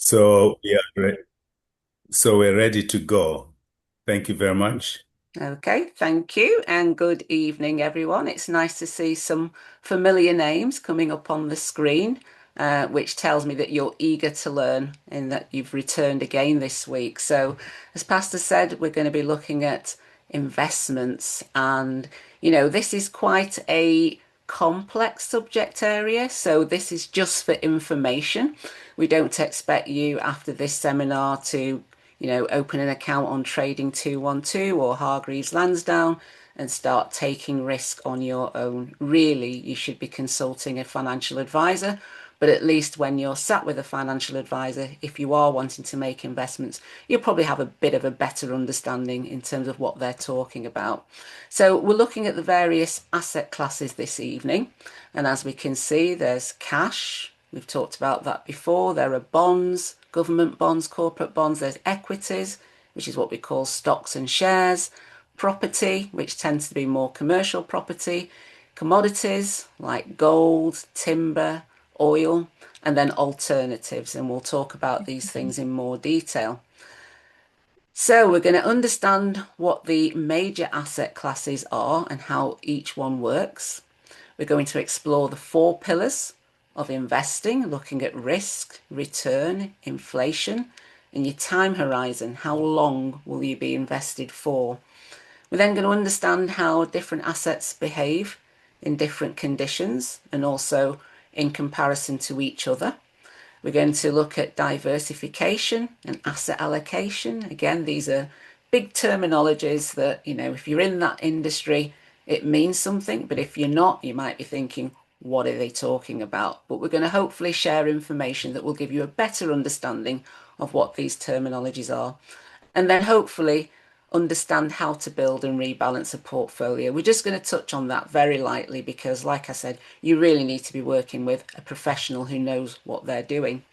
So so we're ready to go. Thank you very much. Okay, thank you, and good evening, everyone. It's nice to see some familiar names coming up on the screen, which tells me that you're eager to learn and that you've returned again this week. So, as Pastor said, we're going to be looking at investments, and this is quite a complex subject area. So, this is just for information. We don't expect you after this seminar to open an account on Trading 212 or Hargreaves Lansdown and start taking risk on your own. Really, you should be consulting a financial advisor. But at least when you're sat with a financial advisor, if you are wanting to make investments, you'll probably have a bit of a better understanding in terms of what they're talking about. So we're looking at the various asset classes this evening. And as we can see, there's cash. We've talked about that before. There are bonds, government bonds, corporate bonds. There's equities, which is what we call stocks and shares. Property, which tends to be more commercial property. Commodities like gold, timber, oil, and then alternatives. And we'll talk about these things in more detail. So we're going to understand what the major asset classes are and how each one works. We're going to explore the four pillars of investing, looking at risk, return, inflation, and your time horizon. How long will you be invested for? We're then going to understand how different assets behave in different conditions and also in comparison to each other. We're going to look at diversification and asset allocation. Again, these are big terminologies that, if you're in that industry, it means something. But if you're not, you might be thinking, what are they talking about? But we're going to hopefully share information that will give you a better understanding of what these terminologies are. And then hopefully understand how to build and rebalance a portfolio. We're just going to touch on that very lightly because, like I said, you really need to be working with a professional who knows what they're doing.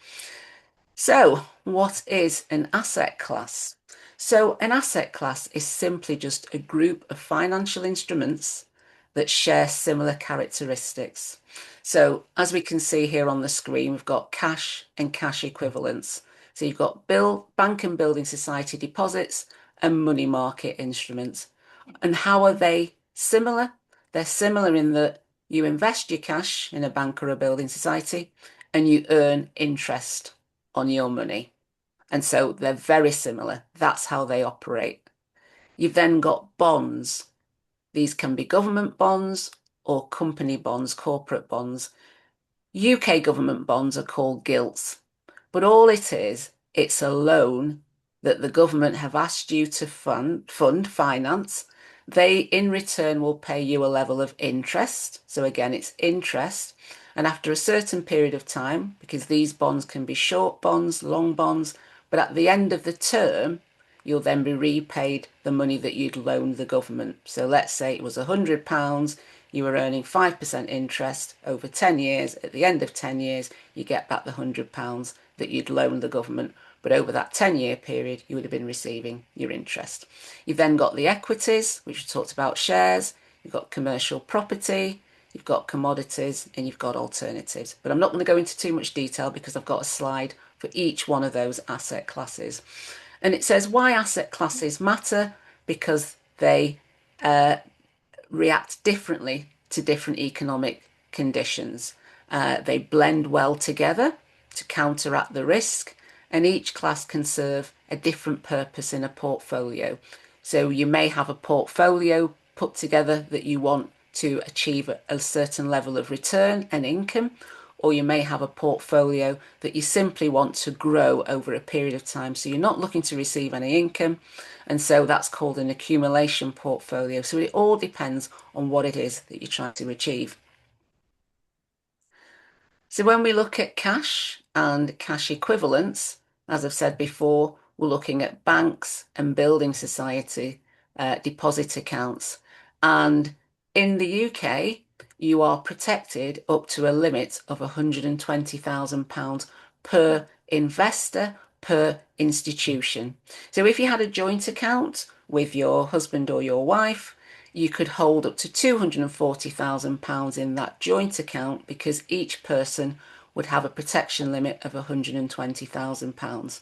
So, what is an asset class? So, an asset class is simply just a group of financial instruments that share similar characteristics. So, as we can see here on the screen, we've got cash and cash equivalents. So, you've got bank and building society deposits and money market instruments. And how are they similar? They're similar in that you invest your cash in a bank or a building society and you earn interest on your money. And so they're very similar. That's how they operate. You've then got bonds. These can be government bonds or company bonds, corporate bonds. UK government bonds are called gilts, but all it is, it's a loan that the government have asked you to finance. They, in return, will pay you a level of interest. So again, it's interest. And after a certain period of time, because these bonds can be short bonds, long bonds, but at the end of the term, you'll then be repaid the money that you'd loaned the government. So let's say it was £100, you were earning 5% interest over 10 years. At the end of 10 years, you get back the £100 that you'd loaned the government. But over that 10-year period, you would have been receiving your interest. You've then got the equities, which we talked about shares. You've got commercial property, you've got commodities, and you've got alternatives. But I'm not going to go into too much detail because I've got a slide for each one of those asset classes. And it says why asset classes matter because they react differently to different economic conditions. They blend well together to counteract the risk, and each class can serve a different purpose in a portfolio. So you may have a portfolio put together that you want to achieve a certain level of return and income, or you may have a portfolio that you simply want to grow over a period of time. So you're not looking to receive any income. And so that's called an accumulation portfolio. So it all depends on what it is that you're trying to achieve. So when we look at cash and cash equivalents, as I've said before, we're looking at banks and building society deposit accounts. And in the UK, you are protected up to a limit of £120,000 per investor per institution. So if you had a joint account with your husband or your wife, you could hold up to £240,000 in that joint account because each person would have a protection limit of £120,000.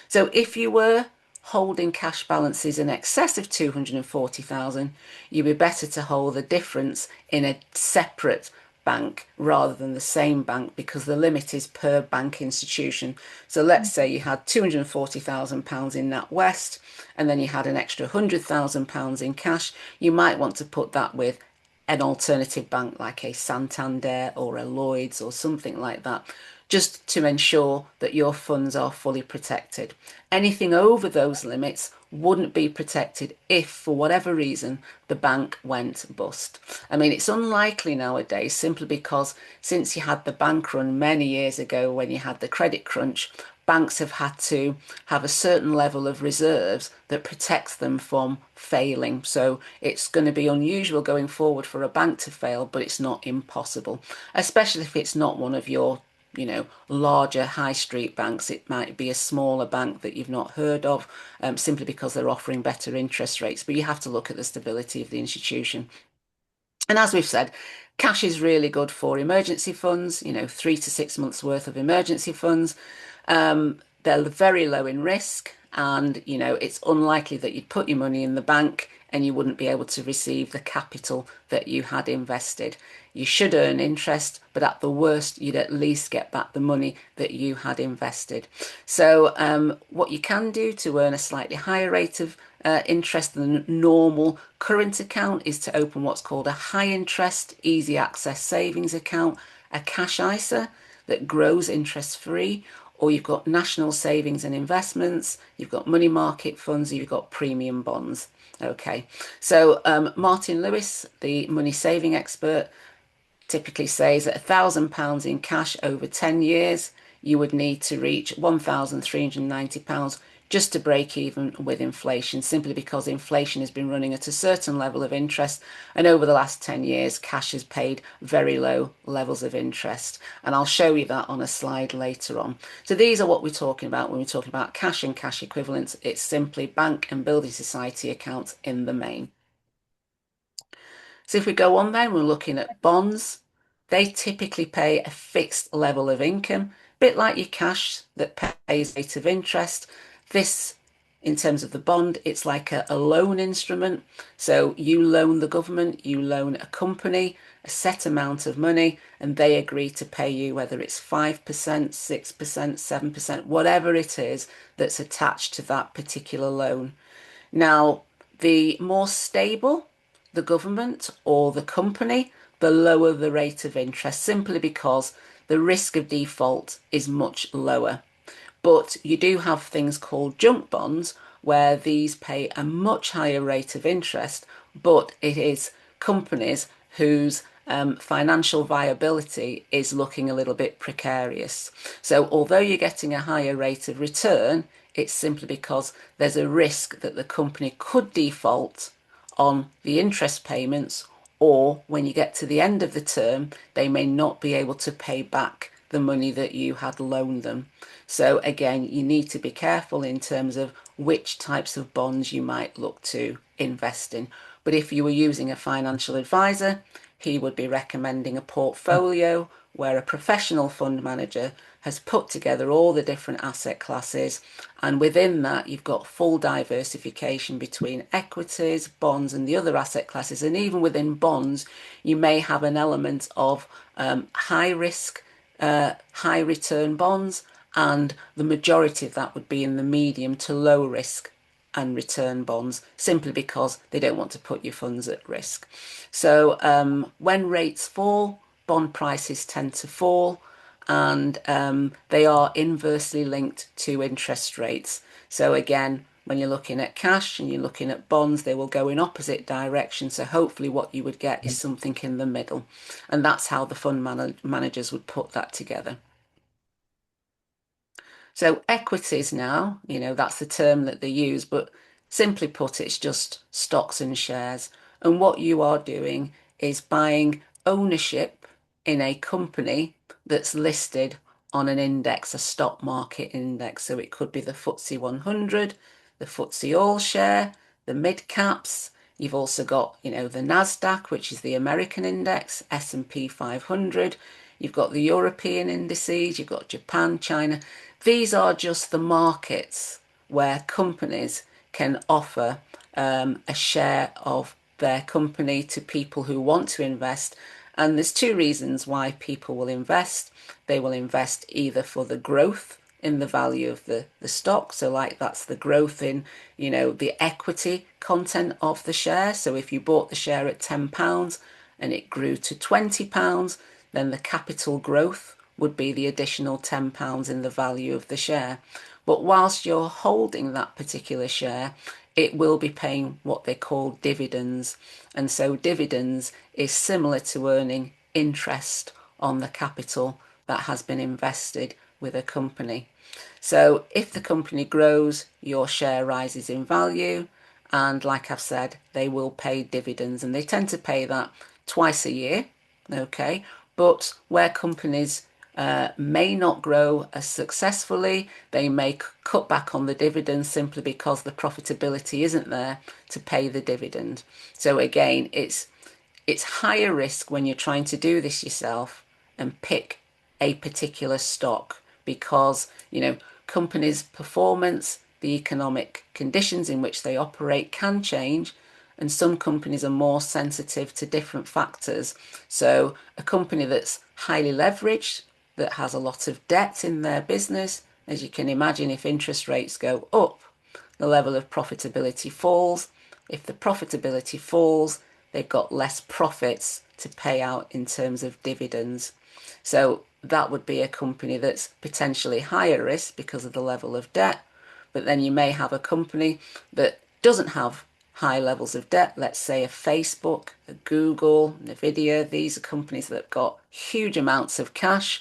So if you were holding cash balances in excess of 240,000, you'd be better to hold the difference in a separate bank rather than the same bank, because the limit is per bank institution. So let's say you had £240,000 in NatWest and then you had an extra £100,000 in cash. You might want to put that with an alternative bank like a Santander or a Lloyds or something like that, just to ensure that your funds are fully protected. Anything over those limits wouldn't be protected if, for whatever reason, the bank went bust. I mean, it's unlikely nowadays, simply because since you had the bank run many years ago when you had the credit crunch, banks have had to have a certain level of reserves that protects them from failing. So it's going to be unusual going forward for a bank to fail, but it's not impossible, especially if it's not one of your larger high street banks. It might be a smaller bank that you've not heard of, simply because they're offering better interest rates. But you have to look at the stability of the institution. And as we've said, cash is really good for emergency funds, 3 to 6 months worth of emergency funds. They're very low in risk, and it's unlikely that you'd put your money in the bank and you wouldn't be able to receive the capital that you had invested. You should earn interest, but at the worst, you'd at least get back the money that you had invested. So, what you can do to earn a slightly higher rate of interest than a normal current account is to open what's called a high interest, easy access savings account, a cash ISA that grows interest free, or you've got national savings and investments, you've got money market funds, you've got premium bonds. Okay, so Martin Lewis, the money saving expert, typically says that £1,000 in cash over 10 years, you would need to reach £1,390 just to break even with inflation, simply because inflation has been running at a certain level of interest. And over the last 10 years, cash has paid very low levels of interest. And I'll show you that on a slide later on. So these are what we're talking about when we're talking about cash and cash equivalents. It's simply bank and building society accounts in the main. So if we go on then, we're looking at bonds. They typically pay a fixed level of income, a bit like your cash that pays rate of interest. This, in terms of the bond, it's like a loan instrument. So you loan the government, you loan a company a set amount of money, and they agree to pay you, whether it's 5%, 6%, 7%, whatever it is that's attached to that particular loan. Now, the more stable the government or the company, the lower the rate of interest, simply because the risk of default is much lower. But you do have things called junk bonds where these pay a much higher rate of interest, but it is companies whose financial viability is looking a little bit precarious. So although you're getting a higher rate of return, it's simply because there's a risk that the company could default on the interest payments, or when you get to the end of the term, they may not be able to pay back the money that you had loaned them. So again, you need to be careful in terms of which types of bonds you might look to invest in. But if you were using a financial advisor, he would be recommending a portfolio where a professional fund manager has put together all the different asset classes, and within that you've got full diversification between equities, bonds and the other asset classes. And even within bonds you may have an element of high risk, high return bonds, and the majority of that would be in the medium to low risk and return bonds, simply because they don't want to put your funds at risk. So when rates fall, bond prices tend to fall, and they are inversely linked to interest rates. So again, when you're looking at cash and you're looking at bonds, they will go in opposite directions. So hopefully what you would get is something in the middle. And that's how the fund managers would put that together. So equities now, that's the term that they use, but simply put, it's just stocks and shares. And what you are doing is buying ownership in a company that's listed on an index, a stock market index. So it could be the FTSE 100, the FTSE All Share, the mid caps. You've also got, the Nasdaq, which is the American index, S&P 500. you've got the European indices, you've got Japan, China. These are just the markets where companies can offer a share of their company to people who want to invest. And there's two reasons why people will invest. They will invest either for the growth in the value of the stock. So like that's the growth in, the equity content of the share. So if you bought the share at £10 and it grew to £20, then the capital growth would be the additional £10 in the value of the share. But whilst you're holding that particular share, it will be paying what they call dividends. And so dividends is similar to earning interest on the capital that has been invested with a company. So if the company grows, your share rises in value. And like I've said, they will pay dividends and they tend to pay that twice a year. Okay. But where companies may not grow as successfully, they may cut back on the dividend simply because the profitability isn't there to pay the dividend. So again, it's higher risk when you're trying to do this yourself and pick a particular stock because, companies' performance, the economic conditions in which they operate can change, and some companies are more sensitive to different factors. So, a company that's highly leveraged, that has a lot of debt in their business, as you can imagine, if interest rates go up, the level of profitability falls. If the profitability falls, they've got less profits to pay out in terms of dividends. So that would be a company that's potentially higher risk because of the level of debt. But then you may have a company that doesn't have high levels of debt, let's say a Facebook, a Google, Nvidia. These are companies that have got huge amounts of cash.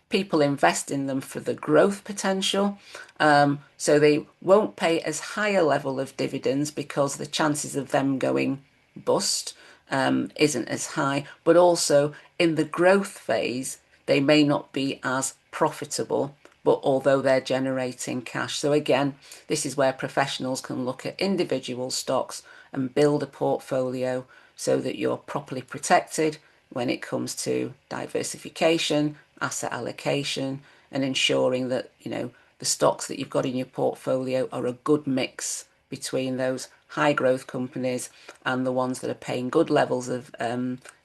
People invest in them for the growth potential. So they won't pay as high a level of dividends because the chances of them going bust isn't as high. But also in the growth phase, they may not be as profitable, but although they're generating cash. So again, this is where professionals can look at individual stocks and build a portfolio so that you're properly protected when it comes to diversification, asset allocation, and ensuring that, the stocks that you've got in your portfolio are a good mix between those high growth companies and the ones that are paying good levels of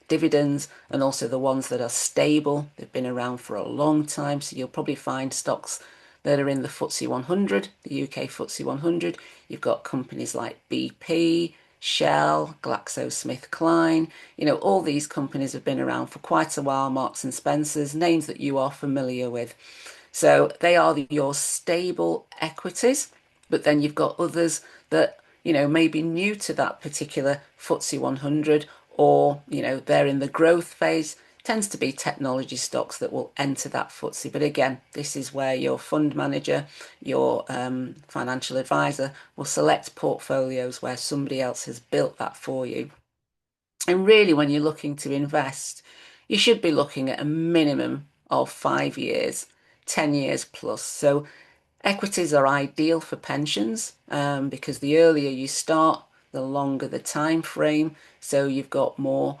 dividends, and also the ones that are stable. They've been around for a long time. So you'll probably find stocks that are in the FTSE 100, the UK FTSE 100. You've got companies like BP, Shell, GlaxoSmithKline. All these companies have been around for quite a while. Marks and Spencers, names that you are familiar with. So they are your stable equities, but then you've got others that, may be new to that particular FTSE 100, or, they're in the growth phase. Tends to be technology stocks that will enter that FTSE. But again, this is where your fund manager, your financial advisor will select portfolios where somebody else has built that for you. And really, when you're looking to invest, you should be looking at a minimum of 5 years, 10 years plus. So equities are ideal for pensions because the earlier you start, the longer the time frame. So you've got more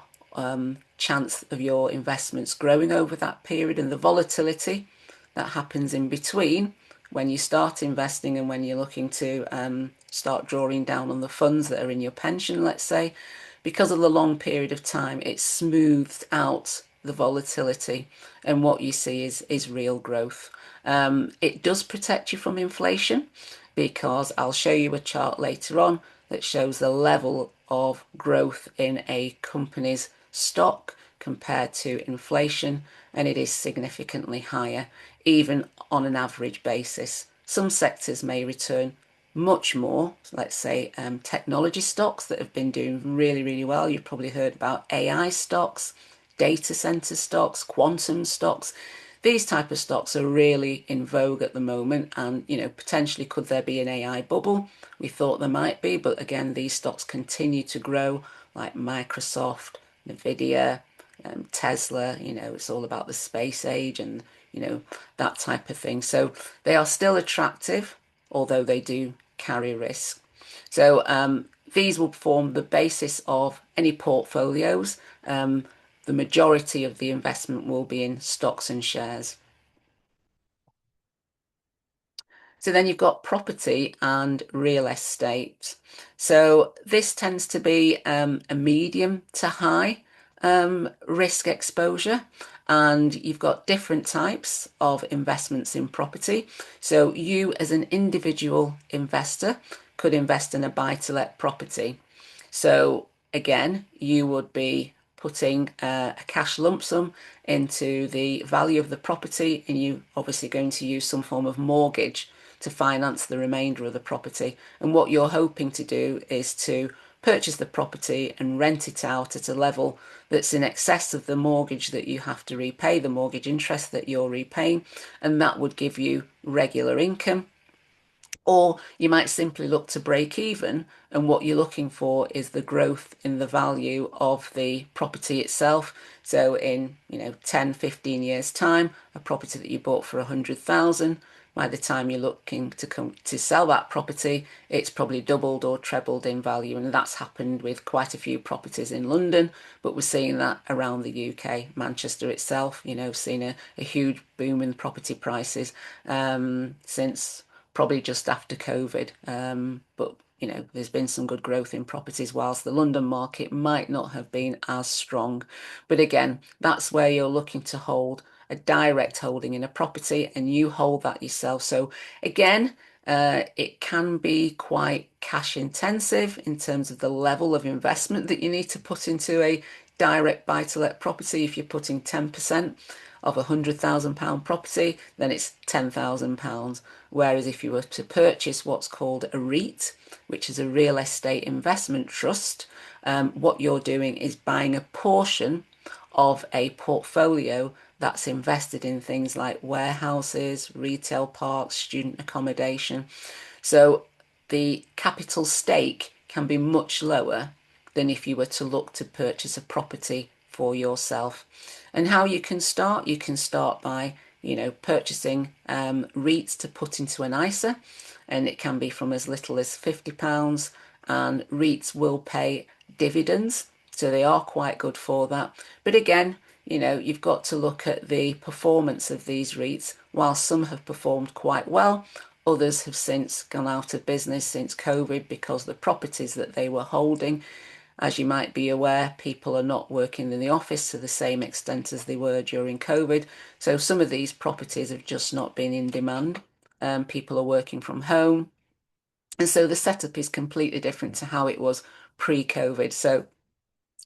chance of your investments growing over that period, and the volatility that happens in between when you start investing and when you're looking to start drawing down on the funds that are in your pension, let's say, because of the long period of time, it smooths out the volatility, and what you see is real growth. It does protect you from inflation because I'll show you a chart later on that shows the level of growth in a company's stock compared to inflation, and it is significantly higher, even on an average basis. Some sectors may return much more, let's say technology stocks that have been doing really, really well. You've probably heard about AI stocks, data center stocks, quantum stocks. These type of stocks are really in vogue at the moment, and potentially could there be an AI bubble? We thought there might be, but again, these stocks continue to grow, like Microsoft, Nvidia, Tesla. It's all about the space age and that type of thing. So they are still attractive, although they do carry risk. So these will form the basis of any portfolios. the majority of the investment will be in stocks and shares. So then you've got property and real estate. So this tends to be a medium to high risk exposure. And you've got different types of investments in property. So you as an individual investor could invest in a buy-to-let property. So again, you would be putting a cash lump sum into the value of the property, and you obviously going to use some form of mortgage to finance the remainder of the property. And what you're hoping to do is to purchase the property and rent it out at a level that's in excess of the mortgage that you have to repay, the mortgage interest that you're repaying, and that would give you regular income. Or you might simply look to break even, and what you're looking for is the growth in the value of the property itself. So in, 10, 15 years time, a property that you bought for 100,000, by the time you're looking to come to sell that property, it's probably doubled or trebled in value. And that's happened with quite a few properties in London, but we're seeing that around the UK. Manchester itself, seen a huge boom in property prices since probably just after COVID. But there's been some good growth in properties, whilst the London market might not have been as strong. But again, that's where you're looking to hold a direct holding in a property, and you hold that yourself. So again, it can be quite cash intensive in terms of the level of investment that you need to put into a direct buy-to-let property. If you're putting 10% of £100,000 property, then it's £10,000. Whereas if you were to purchase what's called a REIT, which is a real estate investment trust, what you're doing is buying a portion of a portfolio that's invested in things like warehouses, retail parks, student accommodation. So the capital stake can be much lower than if you were to look to purchase a property for yourself. And how you can start by, purchasing REITs to put into an ISA, and it can be from as little as £50, and REITs will pay dividends, so they are quite good for that. But again, you've got to look at the performance of these REITs. While some have performed quite well, others have since gone out of business since COVID because the properties that they were holding, as you might be aware, people are not working in the office to the same extent as they were during COVID. So some of these properties have just not been in demand. People are working from home. And so the setup is completely different to how it was pre-COVID. So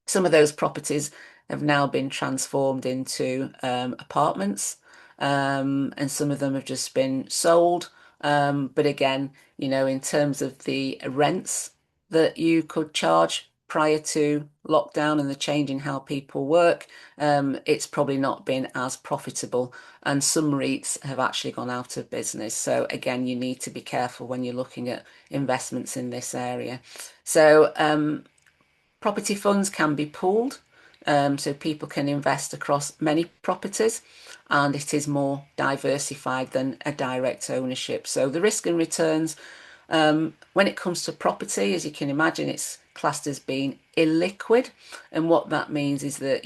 some of those properties have now been transformed into apartments, and some of them have just been sold. But again, in terms of the rents that you could charge prior to lockdown and the change in how people work, it's probably not been as profitable. And some REITs have actually gone out of business. So again, you need to be careful when you're looking at investments in this area. So property funds can be pooled, so people can invest across many properties, and it is more diversified than a direct ownership. So the risk and returns, when it comes to property, as you can imagine, it's classed as being illiquid. And what that means is that,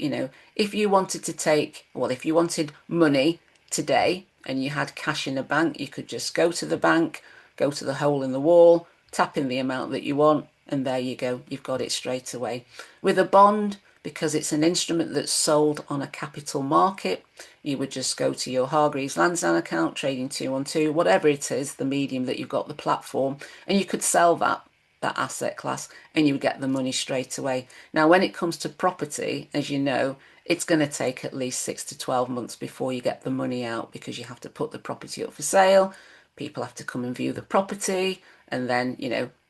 if you wanted to if you wanted money today and you had cash in a bank, you could just go to the bank, go to the hole in the wall, tap in the amount that you want, and there you go, you've got it straight away. With a bond, because it's an instrument that's sold on a capital market, you would just go to your Hargreaves Lansdown account, trading 212, whatever it is, the medium that you've got, the platform, and you could sell that asset class and you would get the money straight away. Now, when it comes to property, as you know, it's going to take at least 6 to 12 months before you get the money out, because you have to put the property up for sale, people have to come and view the property, and then,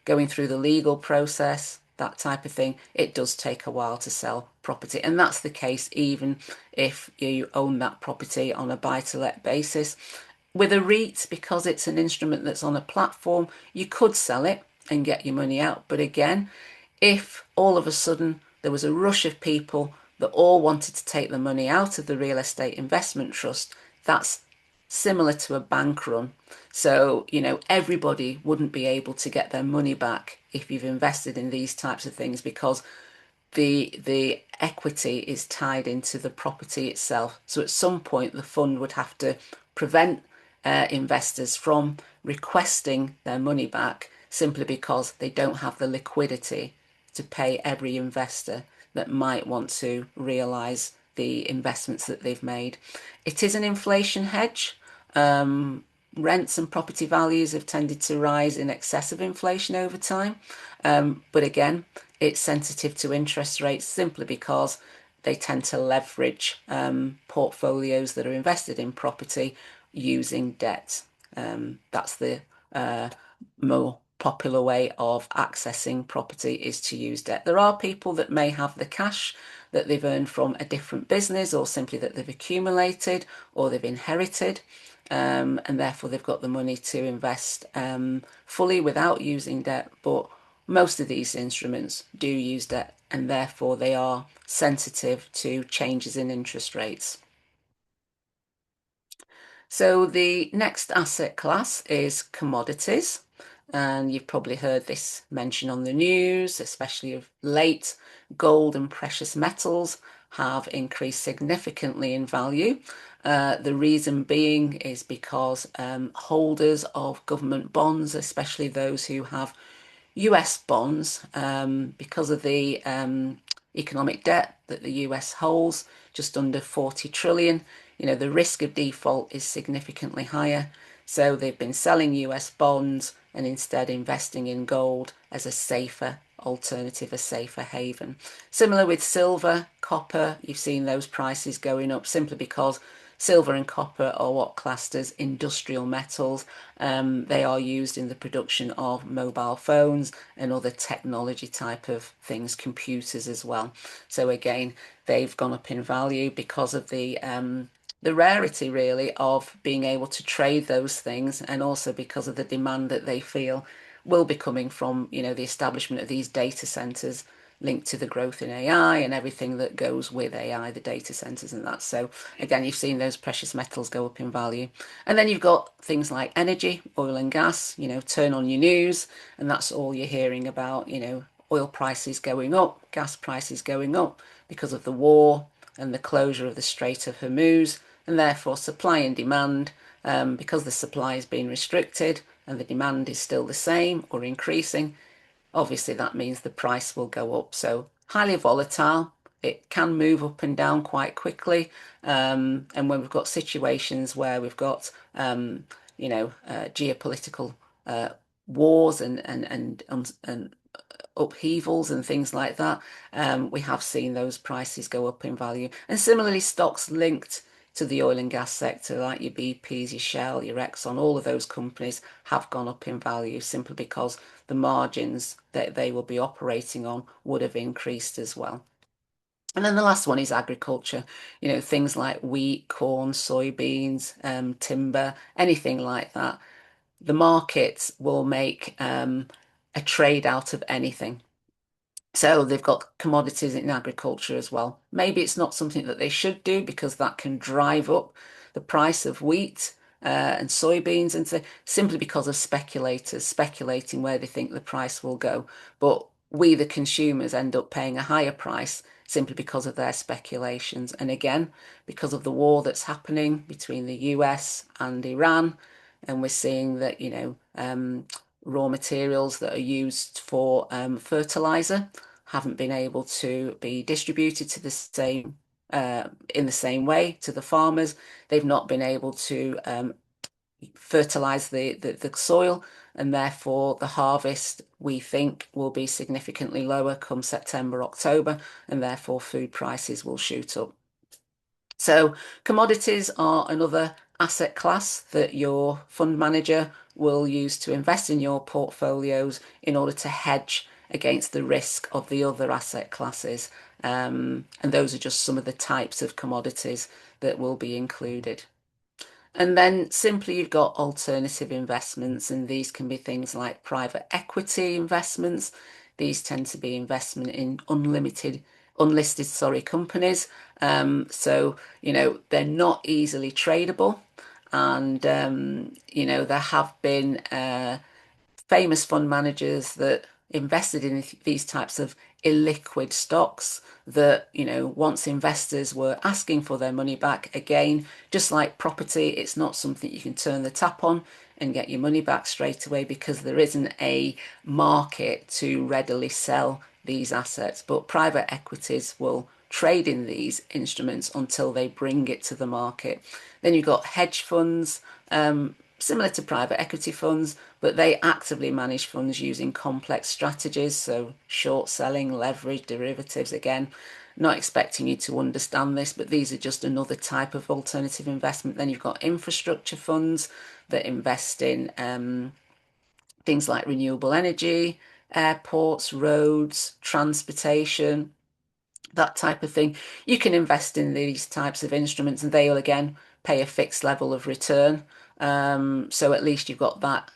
going through the legal process, that type of thing, it does take a while to sell property. And that's the case even if you own that property on a buy-to-let basis. With a REIT, because it's an instrument that's on a platform, you could sell it and get your money out. But again, if all of a sudden there was a rush of people that all wanted to take the money out of the real estate investment trust, that's similar to a bank run. So, everybody wouldn't be able to get their money back if you've invested in these types of things, because the equity is tied into the property itself. So at some point, the fund would have to prevent investors from requesting their money back simply because they don't have the liquidity to pay every investor that might want to realise the investments that they've made. It is an inflation hedge. Rents and property values have tended to rise in excess of inflation over time. But again, it's sensitive to interest rates simply because they tend to leverage portfolios that are invested in property using debt. That's the more popular way of accessing property is to use debt. There are people that may have the cash that they've earned from a different business or simply that they've accumulated or they've inherited. And therefore they've got the money to invest fully without using debt. But most of these instruments do use debt, and therefore they are sensitive to changes in interest rates. So the next asset class is commodities. And you've probably heard this mentioned on the news, especially of late. Gold and precious metals have increased significantly in value. The reason being is because holders of government bonds, especially those who have US bonds, because of the economic debt that the US holds, just under 40 trillion, the risk of default is significantly higher. So they've been selling US bonds and instead investing in gold as a safer alternative, a safer haven. Similar with silver, copper, you've seen those prices going up simply because silver and copper are what classed as industrial metals. They are used in the production of mobile phones and other technology type of things, computers as well. So again, they've gone up in value because of the rarity really of being able to trade those things, and also because of the demand that they feel will be coming from the establishment of these data centers linked to the growth in AI and everything that goes with AI, the data centers and that. So again, you've seen those precious metals go up in value. And then you've got things like energy, oil and gas, turn on your news and that's all you're hearing about, oil prices going up, gas prices going up because of the war and the closure of the Strait of Hormuz, and therefore supply and demand, because the supply is being restricted and the demand is still the same or increasing, obviously that means the price will go up. So highly volatile. It can move up and down quite quickly. And when we've got situations where we've got, geopolitical wars and upheavals and things like that, we have seen those prices go up in value. And similarly, stocks linked to the oil and gas sector, like your BPs, your Shell, your Exxon, all of those companies have gone up in value simply because the margins that they will be operating on would have increased as well. And then the last one is agriculture, things like wheat, corn, soybeans, timber, anything like that. The markets will make a trade out of anything. So they've got commodities in agriculture as well. Maybe it's not something that they should do because that can drive up the price of wheat and soybeans and simply because of speculators speculating where they think the price will go. But we, the consumers, end up paying a higher price simply because of their speculations. And again, because of the war that's happening between the US and Iran, and we're seeing that, raw materials that are used for fertilizer haven't been able to be distributed to the same in the same way to the farmers. They've not been able to fertilize the soil, and therefore the harvest we think will be significantly lower come September, October, and therefore food prices will shoot up. So commodities are another asset class that your fund manager will use to invest in your portfolios in order to hedge against the risk of the other asset classes. And those are just some of the types of commodities that will be included. And then simply you've got alternative investments, and these can be things like private equity investments. These tend to be investment in unlisted, companies. They're not easily tradable. And, there have been famous fund managers that invested in these types of illiquid stocks that, once investors were asking for their money back, again, just like property, it's not something you can turn the tap on and get your money back straight away because there isn't a market to readily sell these assets. But private equities will trade in these instruments until they bring it to the market. Then you've got hedge funds, similar to private equity funds, but they actively manage funds using complex strategies, so short selling, leverage, derivatives. Again, not expecting you to understand this, but these are just another type of alternative investment. Then you've got infrastructure funds that invest in things like renewable energy, airports, roads, transportation, that type of thing. You can invest in these types of instruments and they'll again pay a fixed level of return. So at least you've got that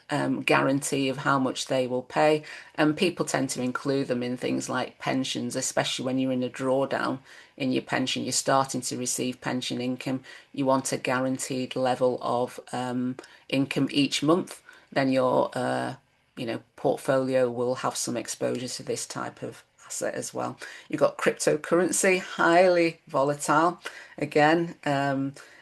guarantee of how much they will pay. And people tend to include them in things like pensions, especially when you're in a drawdown in your pension, you're starting to receive pension income. You want a guaranteed level of income each month. Then your portfolio will have some exposure to this type of asset as well. You've got cryptocurrency, highly volatile. Again,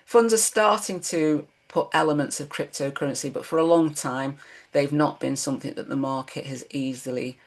funds are starting to put elements of cryptocurrency, but for a long time, they've not been something that the market has easily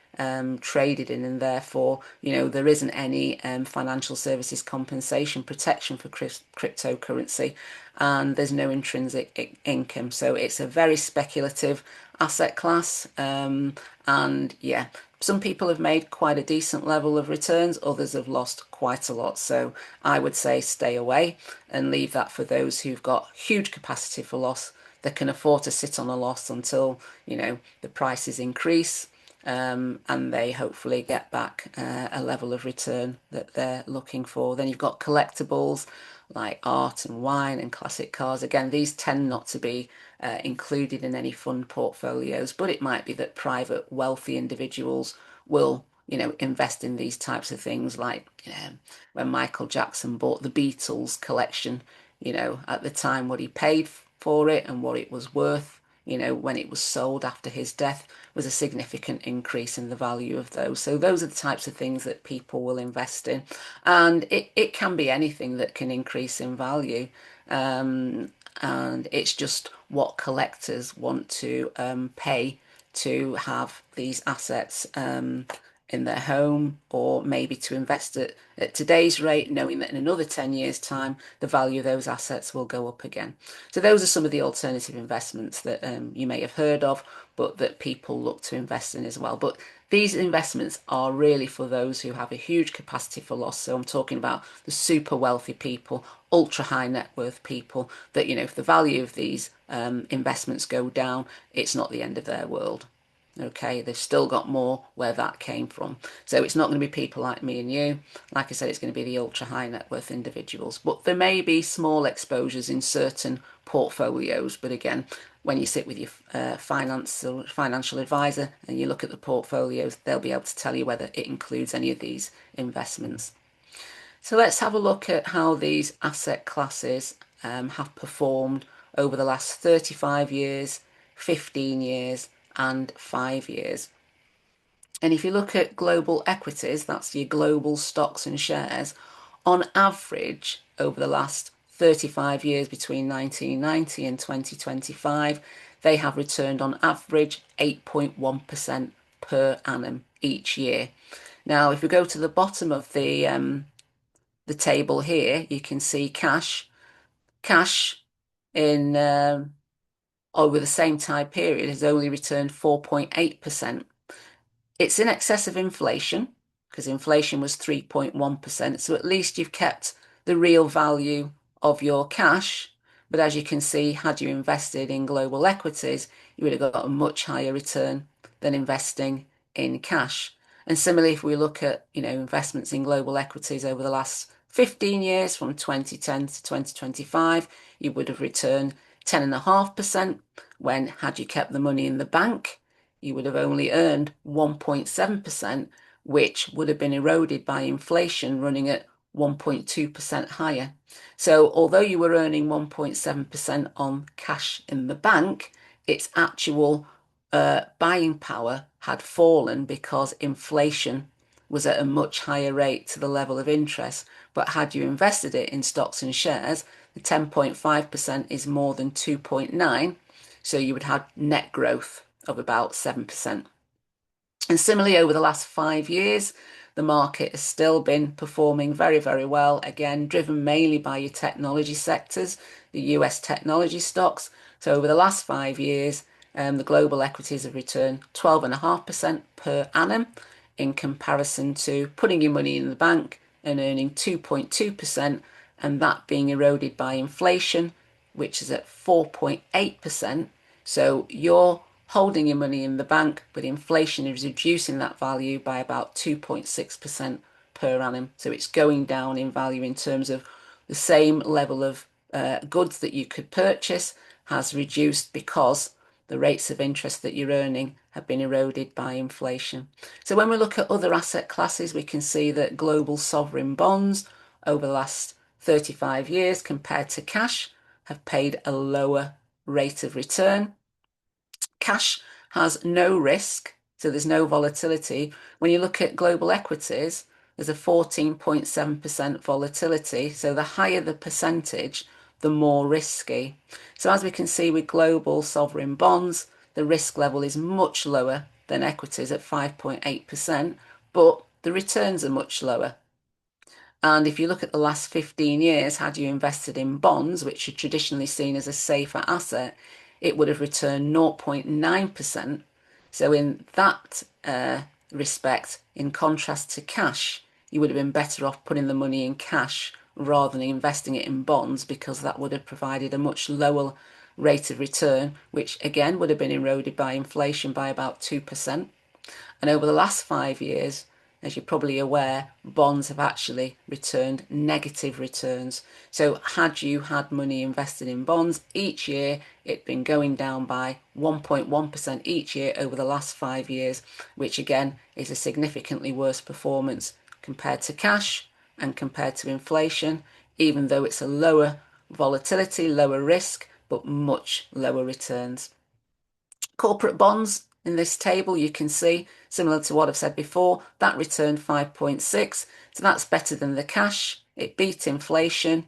traded in, and therefore, there isn't any financial services compensation protection for cryptocurrency, and there's no intrinsic income. So it's a very speculative asset class, and yeah, some people have made quite a decent level of returns, others have lost quite a lot. So I would say stay away and leave that for those who've got huge capacity for loss that can afford to sit on a loss until, the prices increase, and they hopefully get back a level of return that they're looking for. Then you've got collectibles like art and wine and classic cars. Again, these tend not to be included in any fund portfolios, but it might be that private wealthy individuals will, invest in these types of things. Like, when Michael Jackson bought the Beatles collection, at the time what he paid for it and what it was worth, when it was sold after his death was a significant increase in the value of those. So those are the types of things that people will invest in. And it can be anything that can increase in value. And it's just what collectors want to pay to have these assets in their home, or maybe to invest at today's rate, knowing that in another 10 years' time, the value of those assets will go up again. So those are some of the alternative investments that you may have heard of, but that people look to invest in as well. But these investments are really for those who have a huge capacity for loss. So I'm talking about the super wealthy people, ultra high net worth people, that, if the value of these investments go down, it's not the end of their world. Okay, they've still got more where that came from. So it's not going to be people like me and you. Like I said, it's going to be the ultra high net worth individuals. But there may be small exposures in certain portfolios. But again, when you sit with your financial advisor and you look at the portfolios, they'll be able to tell you whether it includes any of these investments. So let's have a look at how these asset classes have performed over the last 35 years, 15 years, and 5 years. And if you look at global equities, that's your global stocks and shares, on average over the last 35 years between 1990 and 2025, they have returned on average 8.1% per annum each year. Now, if we go to the bottom of the table here, you can see cash. Cash in over the same time period has only returned 4.8%. It's in excess of inflation because inflation was 3.1%. So at least you've kept the real value of your cash. But as you can see, had you invested in global equities, you would have got a much higher return than investing in cash. And similarly, if we look at, investments in global equities over the last 15 years, from 2010 to 2025, you would have returned 10.5%, when had you kept the money in the bank, you would have only earned 1.7%, which would have been eroded by inflation running at 1.2% higher. So although you were earning 1.7% on cash in the bank, its actual buying power had fallen because inflation was at a much higher rate to the level of interest. But had you invested it in stocks and shares, the 10.5% is more than 2.9. So you would have net growth of about 7%. And similarly, over the last 5 years, the market has still been performing very, very well, again, driven mainly by your technology sectors, the US technology stocks. So over the last 5 years, the global equities have returned 12.5% per annum in comparison to putting your money in the bank and earning 2.2%, and that being eroded by inflation, which is at 4.8%. So you're holding your money in the bank, but inflation is reducing that value by about 2.6% per annum. So it's going down in value in terms of the same level of goods that you could purchase has reduced because the rates of interest that you're earning have been eroded by inflation. So when we look at other asset classes, we can see that global sovereign bonds over the last 35 years compared to cash have paid a lower rate of return. Cash has no risk, so there's no volatility. When you look at global equities, there's a 14.7% volatility. So the higher the percentage, the more risky. So as we can see with global sovereign bonds, the risk level is much lower than equities at 5.8%, but the returns are much lower. And if you look at the last 15 years, had you invested in bonds, which are traditionally seen as a safer asset, it would have returned 0.9%. So, in that respect, in contrast to cash, you would have been better off putting the money in cash rather than investing it in bonds because that would have provided a much lower rate of return, which again would have been eroded by inflation by about 2%. And over the last 5 years, as you're probably aware, bonds have actually returned negative returns. So had you had money invested in bonds each year, it'd been going down by 1.1% each year over the last 5 years, which again is a significantly worse performance compared to cash and compared to inflation, even though it's a lower volatility, lower risk, but much lower returns. Corporate bonds in this table, you can see, similar to what I've said before, that returned 5.6. So that's better than the cash. It beat inflation.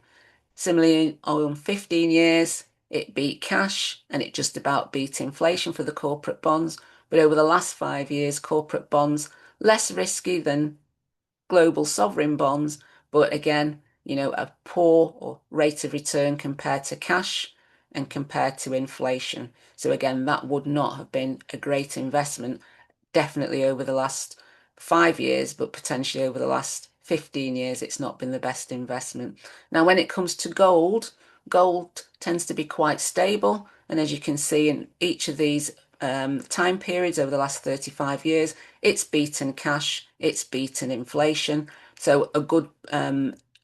Similarly, on 15 years, it beat cash and it just about beat inflation for the corporate bonds. But over the last 5 years, corporate bonds, less risky than global sovereign bonds, but again, a poor or rate of return compared to cash and compared to inflation. So again, that would not have been a great investment, definitely over the last 5 years, but potentially over the last 15 years, it's not been the best investment. Now, when it comes to gold, gold tends to be quite stable. And as you can see in each of these time periods over the last 35 years, it's beaten cash, it's beaten inflation. So a good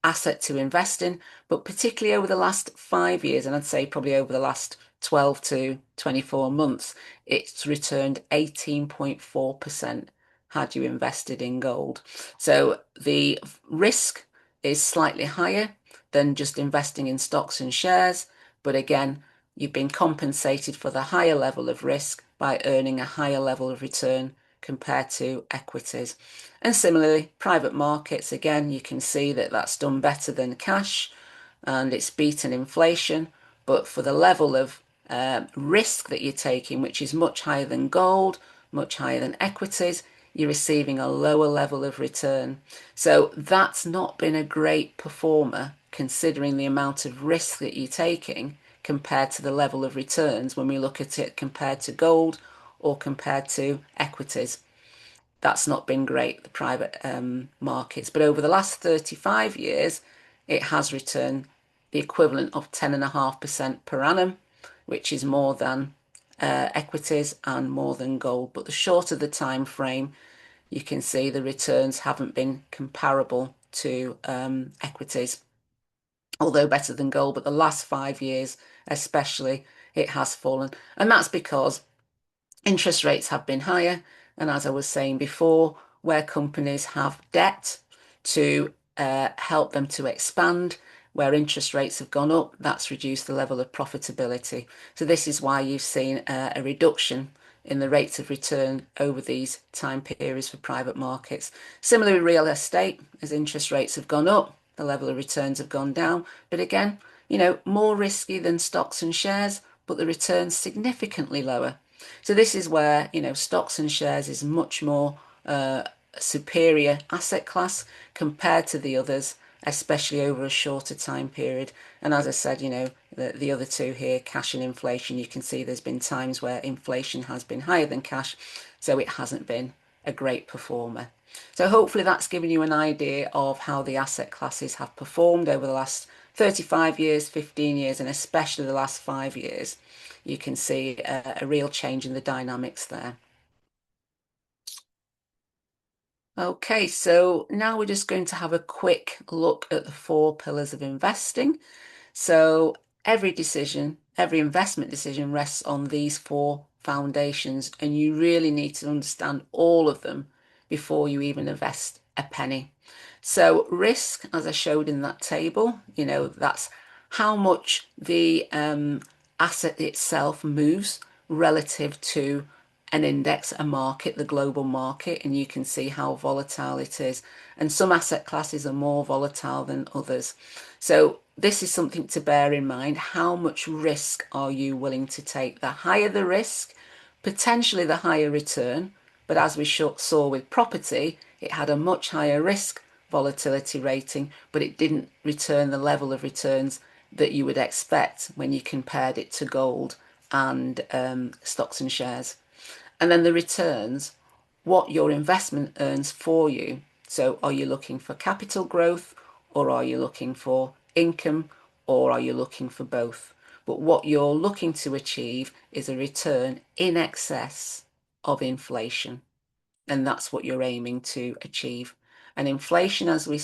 asset to invest in, but particularly over the last 5 years, and I'd say probably over the last 12 to 24 months, it's returned 18.4% had you invested in gold. So the risk is slightly higher than just investing in stocks and shares, but again, you've been compensated for the higher level of risk by earning a higher level of return compared to equities. And similarly, private markets, again, you can see that that's done better than cash and it's beaten inflation. But for the level of risk that you're taking, which is much higher than gold, much higher than equities, you're receiving a lower level of return. So that's not been a great performer considering the amount of risk that you're taking compared to the level of returns when we look at it compared to gold or compared to equities. That's not been great, the private markets. But over the last 35 years, it has returned the equivalent of 10.5% per annum, which is more than equities and more than gold. But the shorter the time frame, you can see the returns haven't been comparable to equities, although better than gold. But the last 5 years, especially, it has fallen. And that's because interest rates have been higher. And as I was saying before, where companies have debt to help them to expand, where interest rates have gone up, that's reduced the level of profitability. So this is why you've seen a reduction in the rates of return over these time periods for private markets. Similarly, real estate, as interest rates have gone up, the level of returns have gone down. But again, more risky than stocks and shares, but the returns significantly lower. So this is where, stocks and shares is much more superior asset class compared to the others, especially over a shorter time period. And as I said, the other two here, cash and inflation, you can see there's been times where inflation has been higher than cash, so it hasn't been a great performer. So hopefully that's given you an idea of how the asset classes have performed over the last 35 years, 15 years, and especially the last 5 years. You can see a real change in the dynamics there. Okay, so now we're just going to have a quick look at the four pillars of investing. So every investment decision rests on these four foundations, and you really need to understand all of them before you even invest a penny. So risk, as I showed in that table, that's how much the asset itself moves relative to an index, a market, the global market, and you can see how volatile it is. And some asset classes are more volatile than others. So this is something to bear in mind. How much risk are you willing to take? The higher the risk, potentially the higher return. But as we saw with property, it had a much higher risk volatility rating, but it didn't return the level of returns that you would expect when you compared it to gold and stocks and shares. And then the returns, what your investment earns for you. So are you looking for capital growth, or are you looking for income, or are you looking for both? But what you're looking to achieve is a return in excess of inflation, and that's what you're aiming to achieve. And inflation, as we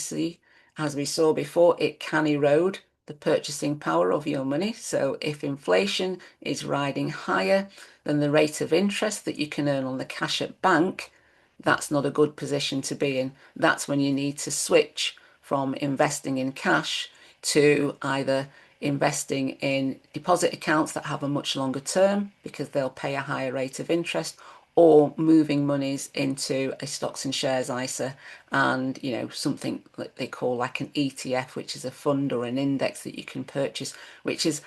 saw before, it can erode the purchasing power of your money. So if inflation is riding higher than the rate of interest that you can earn on the cash at bank, that's not a good position to be in. That's when you need to switch from investing in cash to either investing in deposit accounts that have a much longer term because they'll pay a higher rate of interest, or moving monies into a stocks and shares ISA, and something that they call like an ETF, which is a fund or an index that you can purchase, which is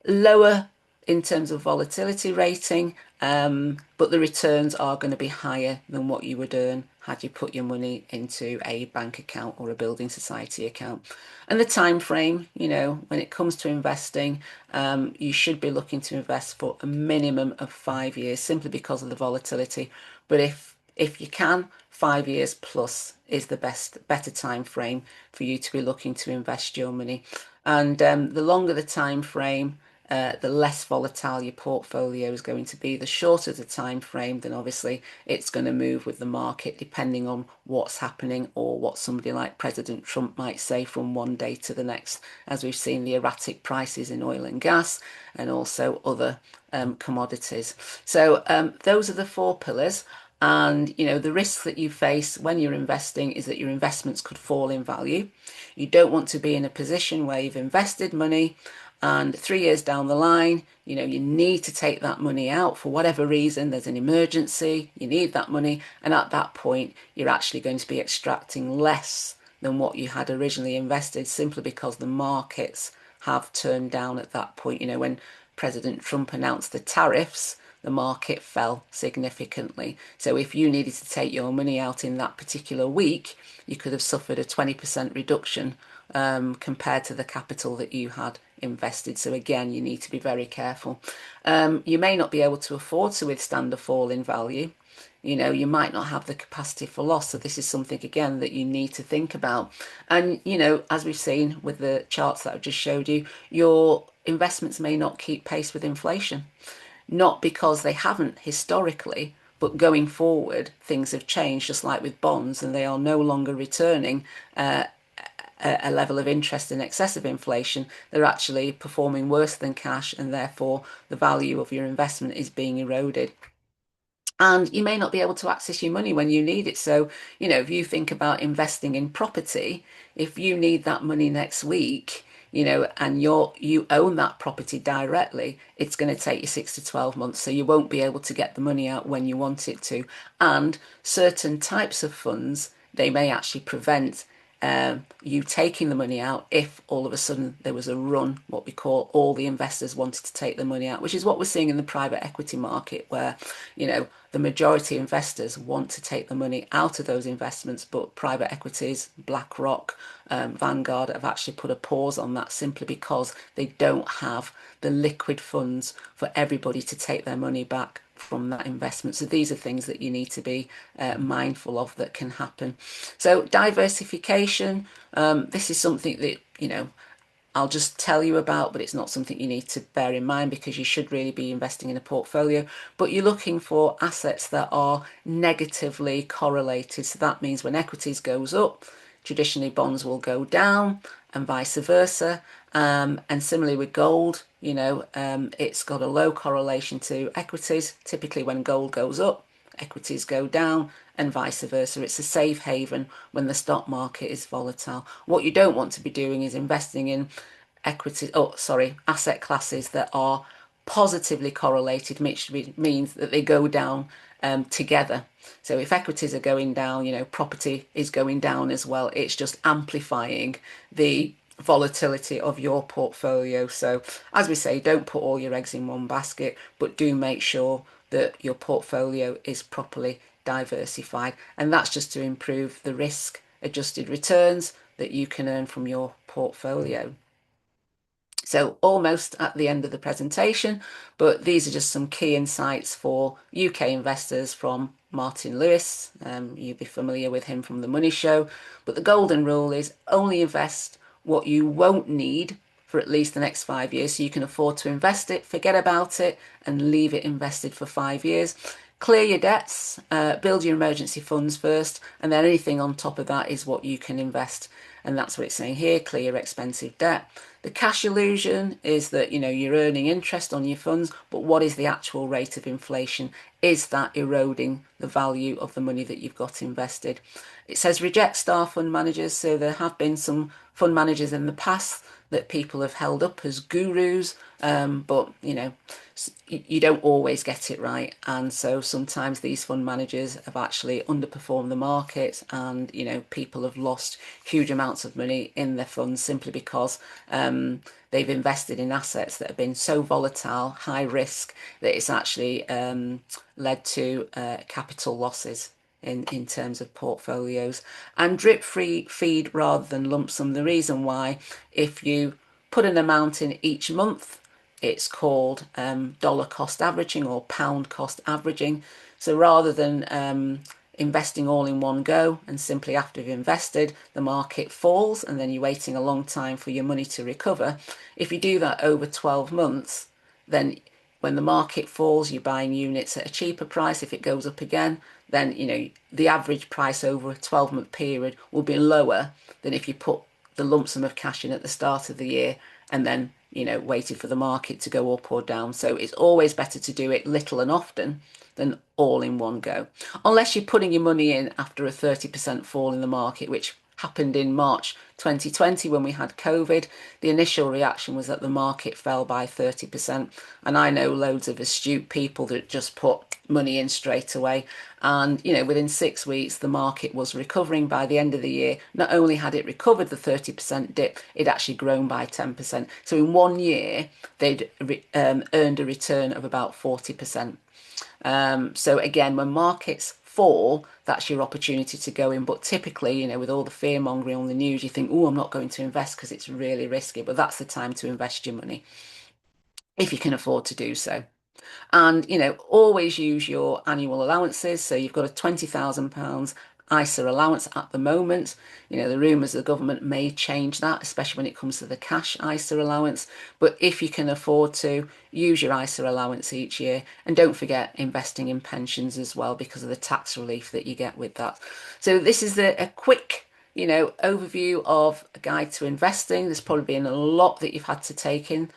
lower in terms of volatility rating, but the returns are going to be higher than what you would earn had you put your money into a bank account or a building society account. And the time frame, when it comes to investing, you should be looking to invest for a minimum of 5 years, simply because of the volatility. But if you can, 5 years plus is the better time frame for you to be looking to invest your money. And the longer the time frame, the less volatile your portfolio is going to be. The shorter the time frame, then obviously it's going to move with the market depending on what's happening, or what somebody like President Trump might say from one day to the next, as we've seen the erratic prices in oil and gas and also other commodities. So those are the four pillars. And the risks that you face when you're investing is that your investments could fall in value. You don't want to be in a position where you've invested money and 3 years down the line, you need to take that money out for whatever reason. There's an emergency, you need that money. And at that point, you're actually going to be extracting less than what you had originally invested, simply because the markets have turned down at that point. When President Trump announced the tariffs, the market fell significantly. So if you needed to take your money out in that particular week, you could have suffered a 20% reduction compared to the capital that you had invested. So again, you need to be very careful. You may not be able to afford to withstand a fall in value. You might not have the capacity for loss. So this is something, again, that you need to think about. And, as we've seen with the charts that I've just showed you, your investments may not keep pace with inflation. Not because they haven't historically, but going forward, things have changed, just like with bonds, and they are no longer returning a level of interest in excess of inflation. They're actually performing worse than cash, and therefore the value of your investment is being eroded. And you may not be able to access your money when you need it. So, if you think about investing in property, if you need that money next week, and you own that property directly, it's going to take you 6 to 12 months. So you won't be able to get the money out when you want it to. And certain types of funds, they may actually prevent you taking the money out if all of a sudden there was a run, what we call all the investors wanted to take the money out, which is what we're seeing in the private equity market, where, the majority of investors want to take the money out of those investments, but private equities, BlackRock, Vanguard have actually put a pause on that simply because they don't have the liquid funds for everybody to take their money back from that investment. So these are things that you need to be mindful of that can happen. So diversification, this is something that, I'll just tell you about, but it's not something you need to bear in mind because you should really be investing in a portfolio. But you're looking for assets that are negatively correlated. So that means when equities goes up, traditionally bonds will go down and vice versa. And similarly with gold, it's got a low correlation to equities. Typically when gold goes up, equities go down and vice versa. It's a safe haven when the stock market is volatile. What you don't want to be doing is investing in asset classes that are positively correlated, which means that they go down together. So if equities are going down, property is going down as well. It's just amplifying the volatility of your portfolio. So as we say, don't put all your eggs in one basket, but do make sure that your portfolio is properly diversified. And that's just to improve the risk adjusted returns that you can earn from your portfolio. So almost at the end of the presentation, but these are just some key insights for UK investors from Martin Lewis. You'll be familiar with him from The Money Show. But the golden rule is only invest what you won't need for at least the next 5 years, so you can afford to invest it, forget about it, and leave it invested for 5 years. Clear your debts, build your emergency funds first, and then anything on top of that is what you can invest. And that's what it's saying here, clear your expensive debt. The cash illusion is that, you're earning interest on your funds, but what is the actual rate of inflation? Is that eroding the value of the money that you've got invested? It says reject star fund managers. So there have been some fund managers in the past that people have held up as gurus, but you don't always get it right, and so sometimes these fund managers have actually underperformed the market, and people have lost huge amounts of money in their funds simply because they've invested in assets that have been so volatile, high risk, that it's actually led to capital losses in terms of portfolios. And drip free feed rather than lump sum. The reason why, if you put an amount in each month, it's called dollar cost averaging or pound cost averaging. So rather than investing all in one go and simply after you've invested, the market falls and then you're waiting a long time for your money to recover. If you do that over 12 months, then when the market falls, you're buying units at a cheaper price. If it goes up again, then the average price over a 12-month period will be lower than if you put the lump sum of cash in at the start of the year and then waited for the market to go up or down. So it's always better to do it little and often than all in one go. Unless you're putting your money in after a 30% fall in the market, which happened in March 2020 when we had COVID. The initial reaction was that the market fell by 30%. And I know loads of astute people that just put money in straight away. And, within 6 weeks, the market was recovering. By the end of the year, not only had it recovered the 30% dip, it actually grown by 10%. So in 1 year, they'd earned a return of about 40%. So again, when markets fall, that's your opportunity to go in. But typically, with all the fear mongering on the news, you think, oh, I'm not going to invest because it's really risky. But that's the time to invest your money if you can afford to do so. And, always use your annual allowances. So you've got a £20,000 ISA allowance at the moment. The rumours the government may change that, especially when it comes to the cash ISA allowance. But if you can afford to, use your ISA allowance each year. And don't forget investing in pensions as well because of the tax relief that you get with that. So this is a quick overview of a guide to investing. There's probably been a lot that you've had to take in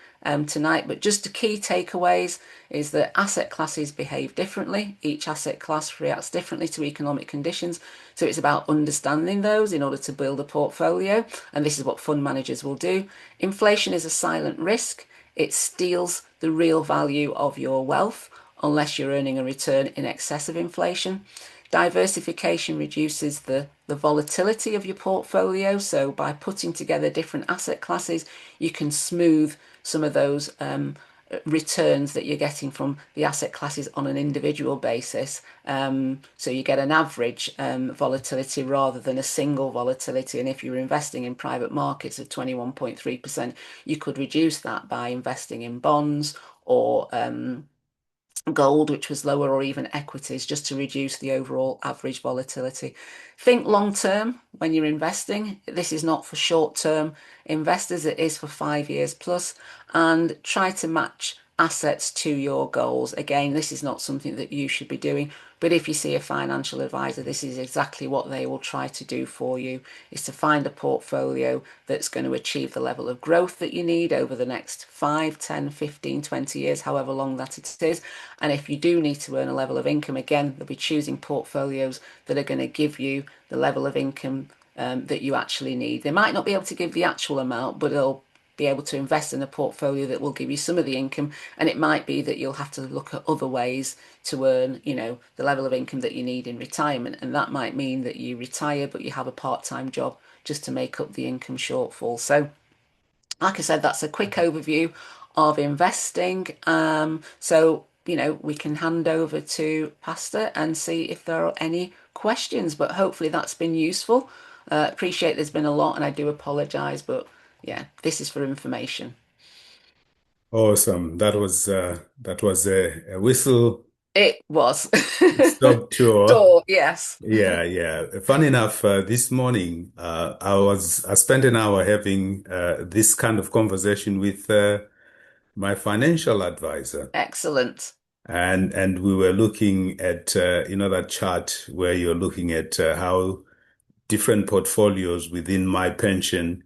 tonight, but just the key takeaways is that asset classes behave differently. Each asset class reacts differently to economic conditions. So it's about understanding those in order to build a portfolio. And this is what fund managers will do. Inflation is a silent risk. It steals the real value of your wealth unless you're earning a return in excess of inflation. Diversification reduces the volatility of your portfolio. So by putting together different asset classes, you can smooth some of those returns that you're getting from the asset classes on an individual basis. So you get an average volatility rather than a single volatility. And if you're investing in private markets of 21.3%, you could reduce that by investing in bonds or gold, which was lower, or even equities, just to reduce the overall average volatility. Think long term when you're investing. This is not for short term investors, it is for 5 years plus, and try to match assets to your goals. Again, this is not something that you should be doing, but if you see a financial advisor, this is exactly what they will try to do for you, is to find a portfolio that's going to achieve the level of growth that you need over the next 5, 10, 15, 20 years, however long that it is. And if you do need to earn a level of income, again, they'll be choosing portfolios that are going to give you the level of income that you actually need. They might not be able to give the actual amount, but they'll be able to invest in a portfolio that will give you some of the income. And it might be that you'll have to look at other ways to earn, the level of income that you need in retirement. And that might mean that you retire, but you have a part-time job just to make up the income shortfall. So like I said, that's a quick overview of investing. We can hand over to Pastor and see if there are any questions, but hopefully that's been useful. Appreciate there's been a lot, and I do apologize, but yeah, this is for information. Awesome. That was a whistle It was. stop tour. Door, yes. Yeah, yeah. Funny enough, this morning, I spent an hour having this kind of conversation with my financial advisor, Excellent. and we were looking at that chart where you're looking at how different portfolios within my pension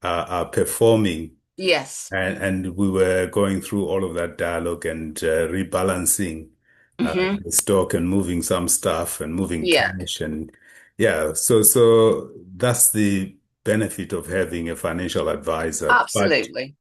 are performing. Yes. And we were going through all of that dialogue and rebalancing Hmm. the stock and moving some stuff and moving Yeah, cash and yeah. So that's the benefit of having a financial advisor. But absolutely.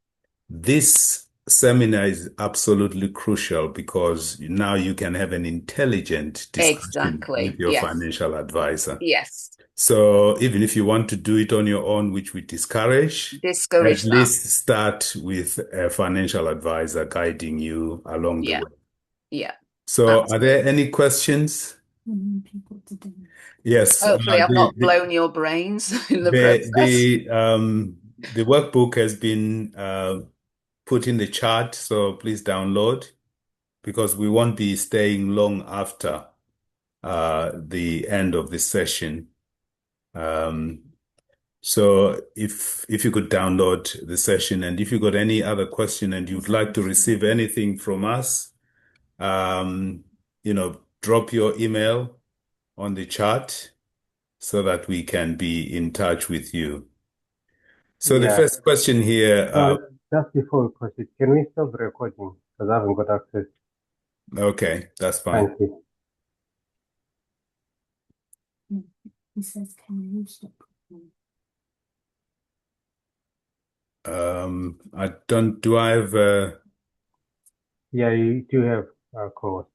this seminar is absolutely crucial because now you can have an intelligent discussion with Exactly. your Yes. financial advisor. Yes. So even if you want to do it on your own, which we discourage, at Discourage that. least start with a financial advisor guiding you along the Yeah. way. Yeah. So are there Absolutely. any questions? Yes, Hopefully, I've not blown your brains in the the process. the the workbook has been put in the chat, so please download because we won't be staying long after the end of this session. Um, So if you could download the session and if you got any other question and you'd like to receive anything from us, um, drop your email on the chat so that we can be in touch with you. So the Yeah. first question here, Just before we proceed, can we stop the recording? Because I haven't got access. okay, that's fine. Thank you. I don't, do I have, Yeah, you do have a course.